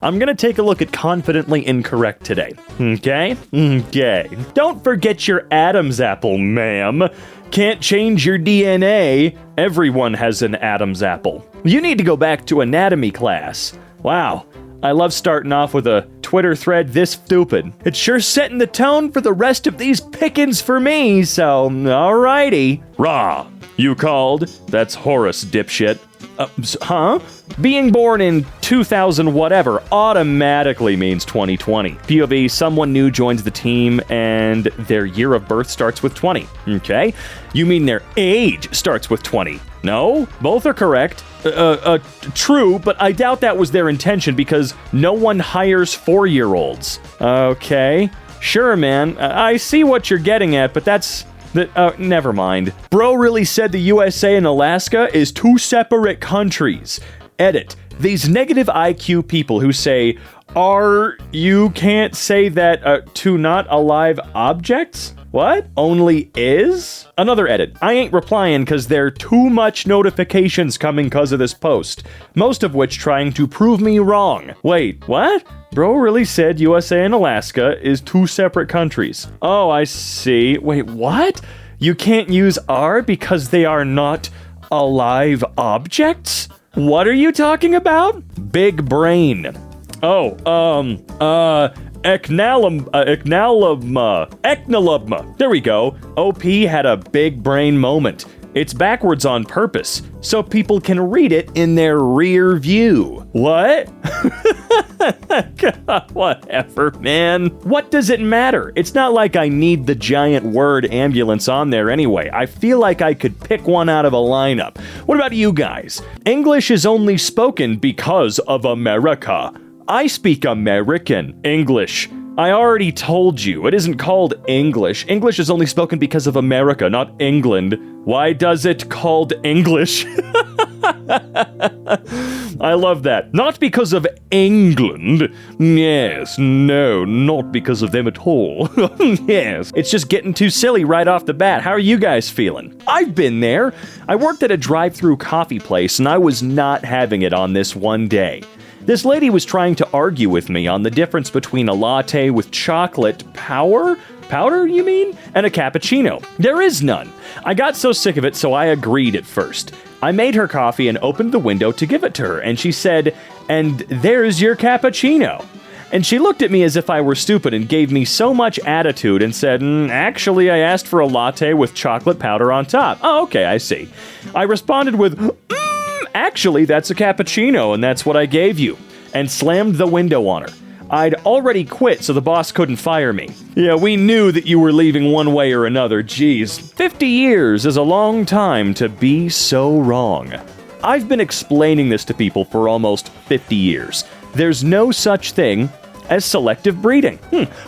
I'm gonna take a look at confidently incorrect today. Okay? Okay. Don't forget your Adam's apple, ma'am. Can't change your DNA. Everyone has an Adam's apple. You need to go back to anatomy class. Wow. I love starting off with a Twitter thread this stupid. It's sure setting the tone for the rest of these pickings for me, so alrighty. Rah. You called? That's Horace, dipshit. Huh? Being born in 2000 whatever automatically means 2020. POV, someone new joins the team and their year of birth starts with 20. Okay? You mean their age starts with 20. No? Both are correct. True, but I doubt that was their intention because no one hires 4-year-olds. Okay. Sure, man. I see what you're getting at, but that's... never mind. Bro really said the USA and Alaska is 2 separate countries. Edit. These negative IQ people who say, you can't say that, 2 not alive objects? What? Only is? Another edit. I ain't replying cause there are too much notifications coming cause of this post. Most of which trying to prove me wrong. Wait, what? Bro really said USA and Alaska is 2 separate countries. Oh, I see. Wait, what? You can't use are because they are not alive objects? What are you talking about? Big brain. Eknalabma. There we go. OP had a big brain moment. It's backwards on purpose, so people can read it in their rear view. What? God, whatever, man. What does it matter? It's not like I need the giant word ambulance on there anyway. I feel like I could pick one out of a lineup. What about you guys? English is only spoken because of America. I speak American English. I already told you, it isn't called English. English is only spoken because of America, not England. Why does it called English? I love that. Not because of England. Yes, no, not because of them at all. Yes, it's just getting too silly right off the bat. How are you guys feeling? I've been there. I worked at a drive-through coffee place and I was not having it on this one day. This lady was trying to argue with me on the difference between a latte with chocolate powder, you mean? And a cappuccino. There is none. I got so sick of it, so I agreed at first. I made her coffee and opened the window to give it to her, and she said, "And there's your cappuccino." And she looked at me as if I were stupid and gave me so much attitude and said, "Actually, I asked for a latte with chocolate powder on top." Oh, okay, I see. I responded with, "Actually, that's a cappuccino, and that's what I gave you," and slammed the window on her. I'd already quit, so the boss couldn't fire me. Yeah, we knew that you were leaving one way or another. Geez, 50 years is a long time to be so wrong. I've been explaining this to people for almost 50 years. There's no such thing as selective breeding.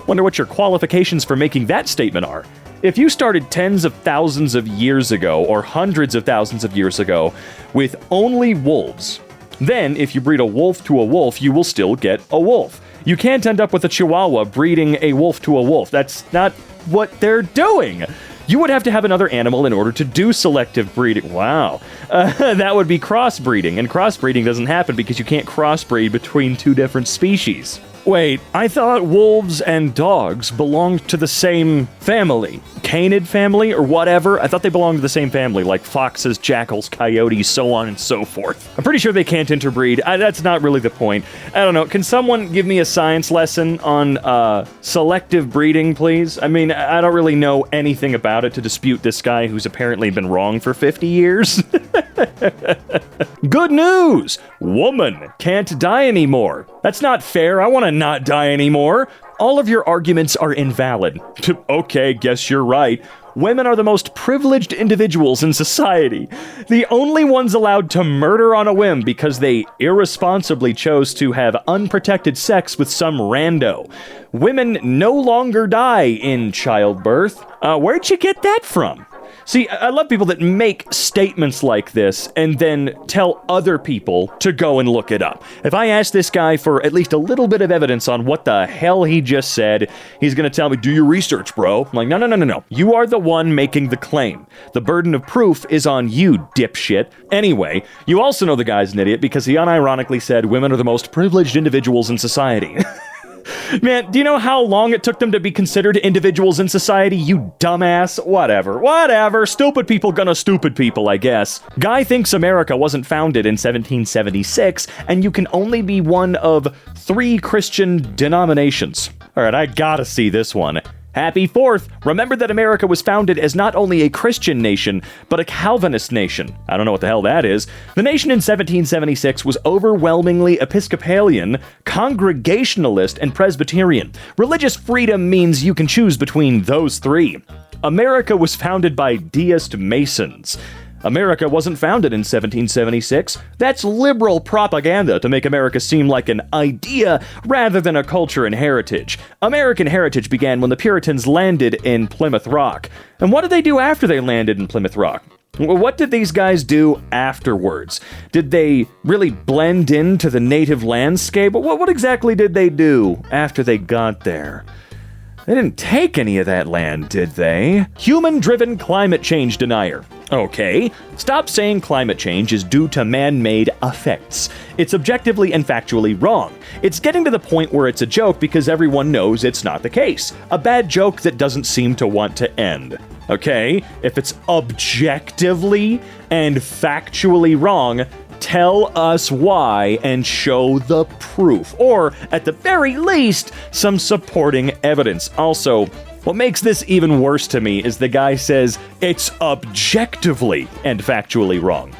Wonder what your qualifications for making that statement are. If you started tens of thousands of years ago, or hundreds of thousands of years ago, with only wolves, then if you breed a wolf to a wolf, you will still get a wolf. You can't end up with a Chihuahua breeding a wolf to a wolf. That's not what they're doing. You would have to have another animal in order to do selective breeding. Wow. That would be crossbreeding, and crossbreeding doesn't happen because you can't crossbreed between 2 different species. Wait, I thought wolves and dogs belonged to the same family. Canid family or whatever? I thought they belonged to the same family, like foxes, jackals, coyotes, so on and so forth. I'm pretty sure they can't interbreed. That's not really the point. I don't know. Can someone give me a science lesson on selective breeding, please? I mean, I don't really know anything about it to dispute this guy who's apparently been wrong for 50 years. Good news! Woman can't die anymore. That's not fair. I want to not die anymore. All of your arguments are invalid. Okay, guess you're right. Women are the most privileged individuals in society. The only ones allowed to murder on a whim because they irresponsibly chose to have unprotected sex with some rando. Women no longer die in childbirth. Where'd you get that from? See, I love people that make statements like this and then tell other people to go and look it up. If I ask this guy for at least a little bit of evidence on what the hell he just said, he's gonna tell me, do your research, bro. I'm like, no. You are the one making the claim. The burden of proof is on you, dipshit. Anyway, you also know the guy's an idiot because he unironically said women are the most privileged individuals in society. Man, do you know how long it took them to be considered individuals in society, you dumbass? Whatever. Stupid people gonna stupid people, I guess. Guy thinks America wasn't founded in 1776, and you can only be one of 3 Christian denominations. Alright, I gotta see this one. Happy 4th! Remember that America was founded as not only a Christian nation, but a Calvinist nation. I don't know what the hell that is. The nation in 1776 was overwhelmingly Episcopalian, Congregationalist, and Presbyterian. Religious freedom means you can choose between those 3. America was founded by deist Masons. America wasn't founded in 1776. That's liberal propaganda to make America seem like an idea rather than a culture and heritage. American heritage began when the Puritans landed in Plymouth Rock. And what did they do after they landed in Plymouth Rock? What did these guys do afterwards? Did they really blend into the native landscape? What exactly did they do after they got there? They didn't take any of that land, did they? Human-driven climate change denier. Okay, stop saying climate change is due to man-made effects. It's objectively and factually wrong. It's getting to the point where it's a joke because everyone knows it's not the case. A bad joke that doesn't seem to want to end. Okay, if it's objectively and factually wrong, tell us why and show the proof, or at the very least, some supporting evidence. Also, what makes this even worse to me is the guy says it's objectively and factually wrong.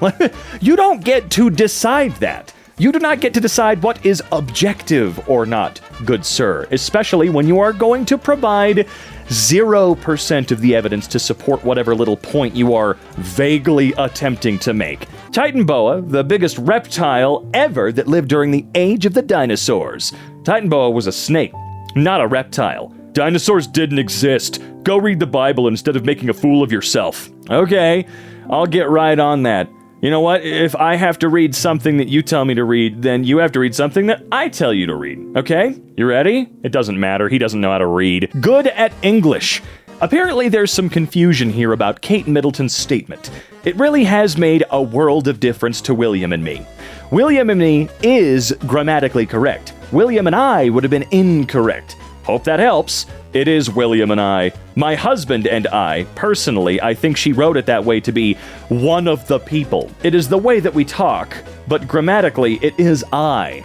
You don't get to decide that. You do not get to decide what is objective or not, good sir, especially when you are going to provide 0% of the evidence to support whatever little point you are vaguely attempting to make. Titan boa, the biggest reptile ever that lived during the age of the dinosaurs. Titan boa was a snake, not a reptile. Dinosaurs didn't exist. Go read the Bible instead of making a fool of yourself. Okay, I'll get right on that. You know what? If I have to read something that you tell me to read, then you have to read something that I tell you to read. Okay? You ready? It doesn't matter. He doesn't know how to read. Good at English. Apparently there's some confusion here about Kate Middleton's statement. It really has made a world of difference to William and me. William and me is grammatically correct. William and I would have been incorrect. Hope that helps. It is William and I. My husband and I. Personally, I think she wrote it that way to be one of the people. It is the way that we talk, but grammatically, it is I.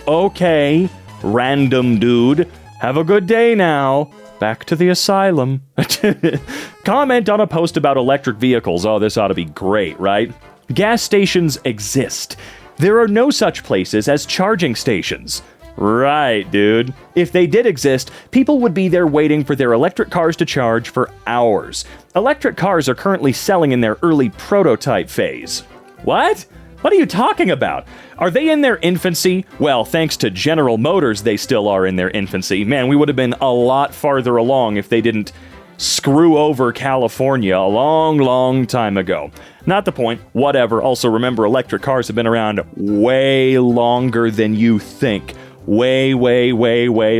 Okay, random dude. Have a good day now. Back to the asylum. Comment on a post about electric vehicles. Oh, this ought to be great, right? Gas stations exist. There are no such places as charging stations. Right, dude. If they did exist, people would be there waiting for their electric cars to charge for hours. Electric cars are currently selling in their early prototype phase. What? What are you talking about? Are they in their infancy? Well, thanks to General Motors, they still are in their infancy. Man, we would have been a lot farther along if they didn't screw over California a long time ago. Not the point. Whatever. Also, remember, electric cars have been around way longer than you think. Way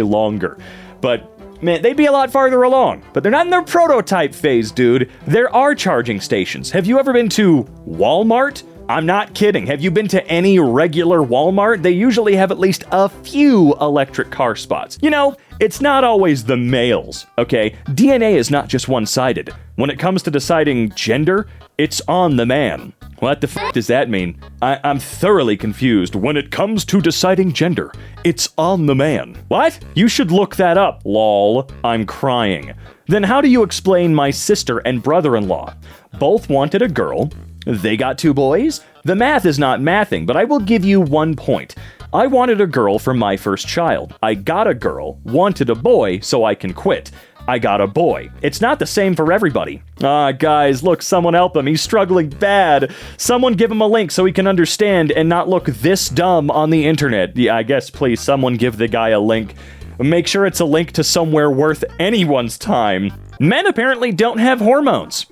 longer. But, man, they'd be a lot farther along. But they're not in their prototype phase, dude. There are charging stations. Have you ever been to Walmart? I'm not kidding. Have you been to any regular Walmart? They usually have at least a few electric car spots. You know, it's not always the males, okay? DNA is not just one-sided. When it comes to deciding gender, it's on the man. What the f*** does that mean? I'm thoroughly confused. When it comes to deciding gender, it's on the man. What? You should look that up, lol. I'm crying. Then how do you explain my sister and brother-in-law? Both wanted a girl. They got 2 boys? The math is not mathing, but I will give you 1 point. I wanted a girl for my first child. I got a girl, wanted a boy, so I can quit. I got a boy. It's not the same for everybody. Guys, look, someone help him. He's struggling bad. Someone give him a link so he can understand and not look this dumb on the internet. Yeah, I guess, please, someone give the guy a link. Make sure it's a link to somewhere worth anyone's time. Men apparently don't have hormones.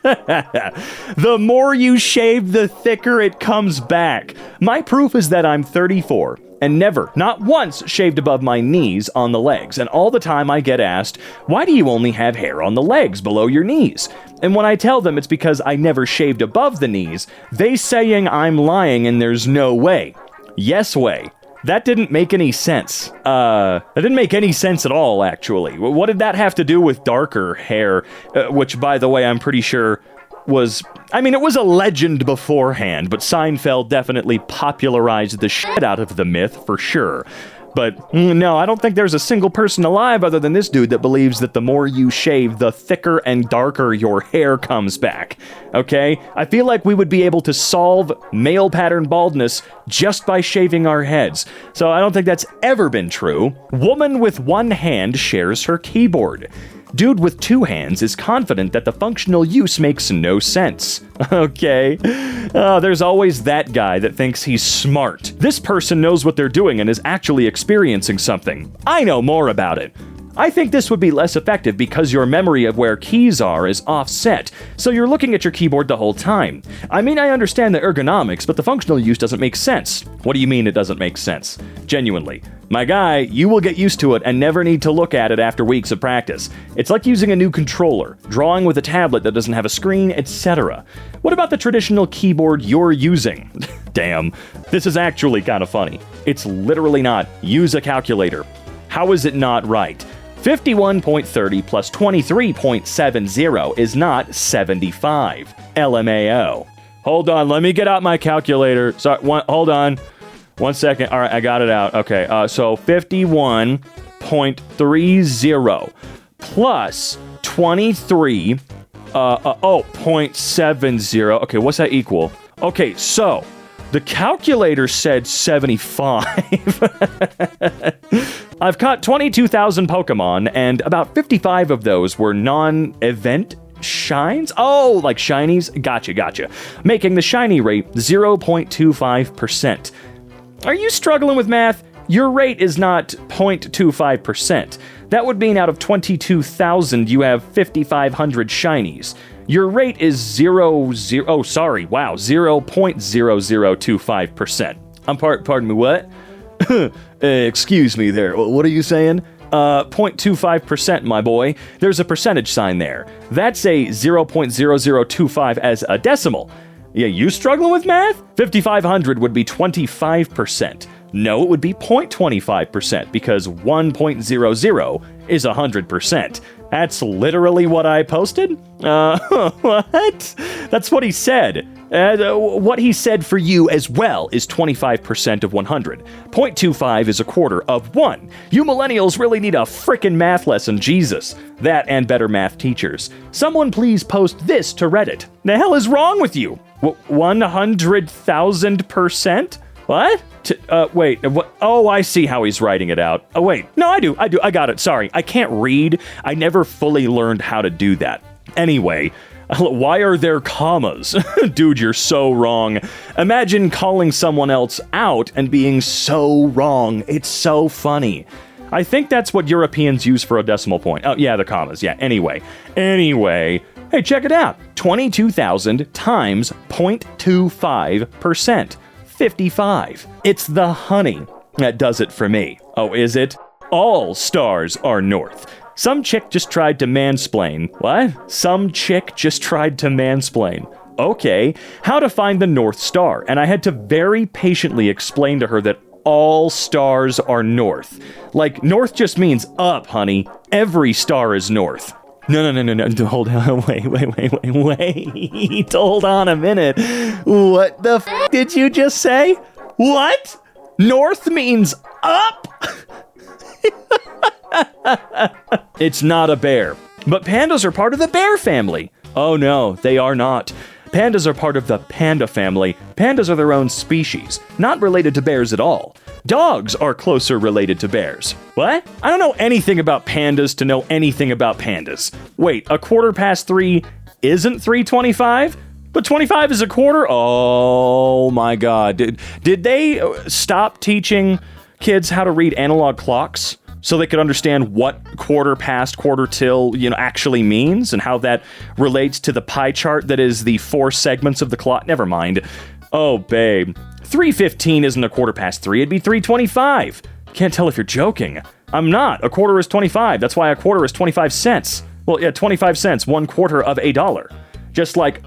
The more you shave, the thicker it comes back. My proof is that I'm 34 and never, not once, shaved above my knees on the legs. And all the time I get asked, why do you only have hair on the legs below your knees? And when I tell them it's because I never shaved above the knees, they saying I'm lying and there's no way. Yes way. That didn't make any sense. That didn't make any sense at all, actually. What did that have to do with darker hair? Which, by the way, I'm pretty sure was... I mean, it was a legend beforehand, but Seinfeld definitely popularized the shit out of the myth, for sure. But no, I don't think there's a single person alive other than this dude that believes that the more you shave, the thicker and darker your hair comes back. Okay? I feel like we would be able to solve male pattern baldness just by shaving our heads. So I don't think that's ever been true. Woman with one hand shares her keyboard. Dude with two hands is confident that the functional use makes no sense. Okay. There's always that guy that thinks he's smart. This person knows what they're doing and is actually experiencing something. I know more about it. I think this would be less effective because your memory of where keys are is offset, so you're looking at your keyboard the whole time. I mean, I understand the ergonomics, but the functional use doesn't make sense. What do you mean it doesn't make sense? Genuinely. My guy, you will get used to it and never need to look at it after weeks of practice. It's like using a new controller, drawing with a tablet that doesn't have a screen, etc. What about the traditional keyboard you're using? Damn, this is actually kind of funny. It's literally not. Use a calculator. How is it not right? 51.30 plus 23.70 is not 75. LMAO. Hold on, let me get out my calculator. Sorry, hold on. 1 second. All right, I got it out. Okay, so 51.30 plus 23.70. Okay, what's that equal? Okay, so the calculator said 75. I've caught 22,000 Pokemon, and about 55 of those were non-event shines? Oh, like shinies? Gotcha. Making the shiny rate 0.25%. Are you struggling with math? Your rate is not 0.25%. That would mean out of 22,000, you have 5,500 shinies. Your rate is 0.0025%. Pardon me, what? Excuse me there. What are you saying? 0.25%, my boy. There's a percentage sign there. That's a 0.0025 as a decimal. Yeah, you struggling with math? 5,500 would be 25%. No, it would be 0.25% because 1.00 is 100%. That's literally what I posted? What? That's what he said. What he said for you as well is 25% of 100. 0.25 is a quarter of 1. You millennials really need a frickin' math lesson, Jesus. That and better math teachers. Someone please post this to Reddit. The hell is wrong with you? 100,000%? What? Wait, what? Oh, I see how he's writing it out. Oh, wait. No, I do. I got it. Sorry. I can't read. I never fully learned how to do that. Anyway, why are there commas? Dude, you're so wrong. Imagine calling someone else out and being so wrong. It's so funny. I think that's what Europeans use for a decimal point. Oh, yeah, the commas. Yeah, anyway. Hey, check it out. 22,000 times 0.25%. 55. It's the honey that does it for me. Oh, is it? All stars are north. Some chick just tried to mansplain. What? Some chick just tried to mansplain. Okay, how to find the North Star. And I had to very patiently explain to her that all stars are north. Like, north just means up, honey. Every star is north. No. Hold on. Wait. Hold on a minute. What the f did you just say? What? North means up? It's not a bear. But pandas are part of the bear family. Oh no, they are not. Pandas are part of the panda family. Pandas are their own species, not related to bears at all. Dogs are closer related to bears. What? I don't know anything about pandas to know anything about pandas. Wait, 3:15 isn't 3:25? But 25 is a quarter? Oh my god. Did they stop teaching kids how to read analog clocks? so they could understand what quarter past, quarter till, actually means and how that relates to the pie chart that is the 4 segments of the clock. Never mind. Oh, babe. 3:15 isn't a quarter past 3. It'd be 3:25. Can't tell if you're joking. I'm not. A quarter is 25. That's why a quarter is 25 cents. Well, yeah, 25 cents, 1/4 of a dollar. Just like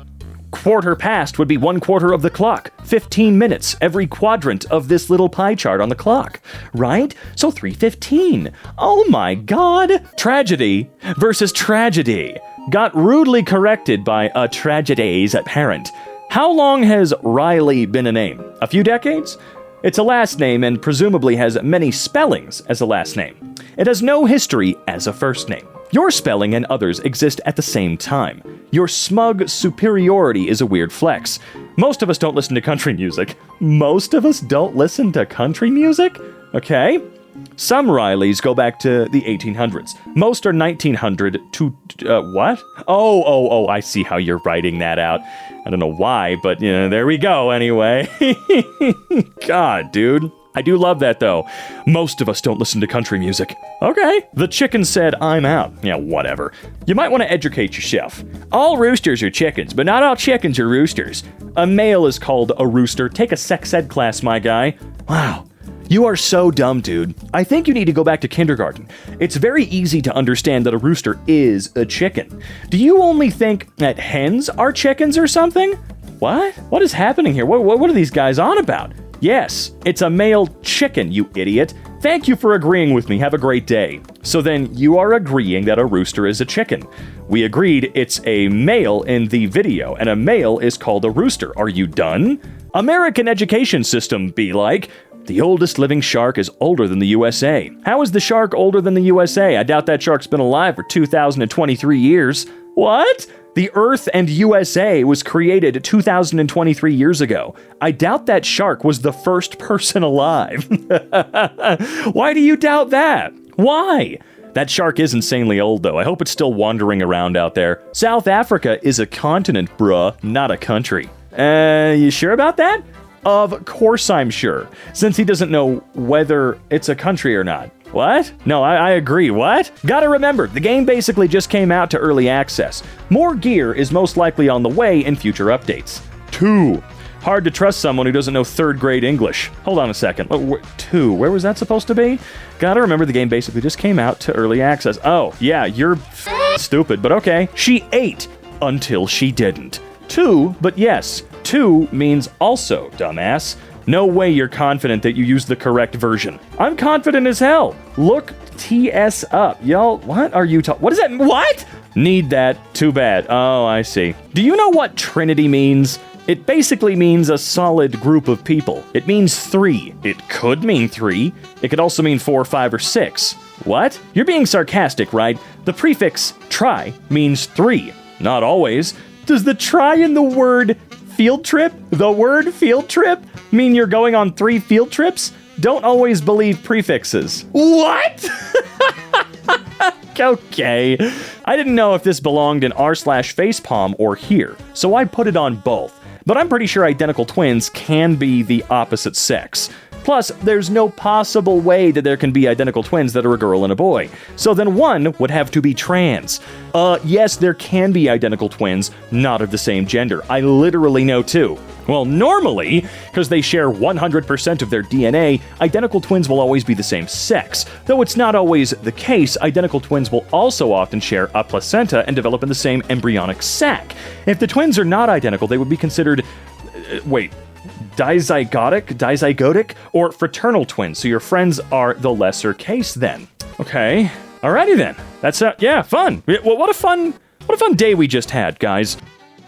quarter past would be 1/4 of the clock. 15 minutes every quadrant of this little pie chart on the clock, right? So 3:15. Oh my God. Tragedy versus tragedy. Got rudely corrected by a tragedy's parent. How long has Riley been a name? A few decades? It's a last name and presumably has many spellings as a last name. It has no history as a first name. Your spelling and others exist at the same time. Your smug superiority is a weird flex. Most of us don't listen to country music. Most of us don't listen to country music? Okay. Some Rileys go back to the 1800s. Most are 1900 to, what? Oh, I see how you're writing that out. I don't know why, but, there we go anyway. God, dude. I do love that, though. Most of us don't listen to country music. Okay. The chicken said, I'm out. Yeah, whatever. You might want to educate yourself. All roosters are chickens, but not all chickens are roosters. A male is called a rooster. Take a sex ed class, my guy. Wow. You are so dumb, dude. I think you need to go back to kindergarten. It's very easy to understand that a rooster is a chicken. Do you only think that hens are chickens or something? What? What is happening here? What are these guys on about? Yes, it's a male chicken, you idiot. Thank you for agreeing with me. Have a great day. So then you are agreeing that a rooster is a chicken. We agreed it's a male in the video, and a male is called a rooster. Are you done? American education system be like, the oldest living shark is older than the USA. How is the shark older than the USA? I doubt that shark's been alive for 2,023 years. What? The Earth and USA was created 2,023 years ago. I doubt that shark was the first person alive. Why do you doubt that? Why? That shark is insanely old, though. I hope it's still wandering around out there. South Africa is a continent, bruh, not a country. You sure about that? Of course I'm sure, since he doesn't know whether it's a country or not. What? No, I agree. What? Gotta remember, the game basically just came out to early access. More gear is most likely on the way in future updates. 2. Hard to trust someone who doesn't know 3rd grade English. Hold on a second. 2. Where was that supposed to be? Gotta remember, the game basically just came out to early access. Oh, yeah, you're stupid, but okay. She ate until she didn't. 2, but yes. 2 means also, dumbass. No way you're confident that you used the correct version. I'm confident as hell. Look TS up. Y'all, what are you what does that what? Need that. Too bad. Oh, I see. Do you know what Trinity means? It basically means a solid group of people. It means 3. It could mean 3. It could also mean 4, 5, or 6. What? You're being sarcastic, right? The prefix tri means 3. Not always. Does the tri in the word field trip, mean you're going on 3 field trips? Don't always believe prefixes. What? Okay. I didn't know if this belonged in r/facepalm or here, so I put it on both. But I'm pretty sure identical twins can be the opposite sex. Plus, there's no possible way that there can be identical twins that are a girl and a boy. So then one would have to be trans. Yes, there can be identical twins, not of the same gender. I literally know 2. Well, normally, because they share 100% of their DNA, identical twins will always be the same sex. Though it's not always the case, identical twins will also often share a placenta and develop in the same embryonic sac. If the twins are not identical, they would be considered... dizygotic, or fraternal twins, so your friends are the lesser case then. Okay, alrighty then. That's, yeah, fun. Well, what a fun day we just had, guys.